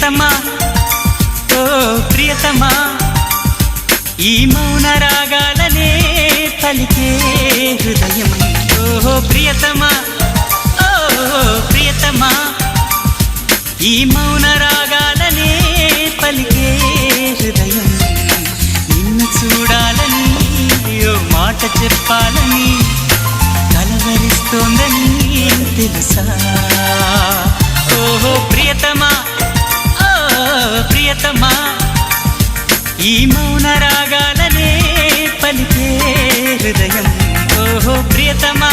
ప్రియతమా ఓ ప్రియతమా ఈ మౌన రాగాలనే పలికే హృదయం ఓ ప్రియతమా ఓ ప్రియతమా ఈ మౌన రాగాలనే పలికే హృదయం నిన్ను చూడాలని ఓ మాట చెప్పాలని కలవరిస్తోందని తెలుసా ఓహో ప్రియతమా ఓ ప్రియతమా ఈ మౌన రాగాలనే పలికే హృదయం ఓహో ప్రియతమా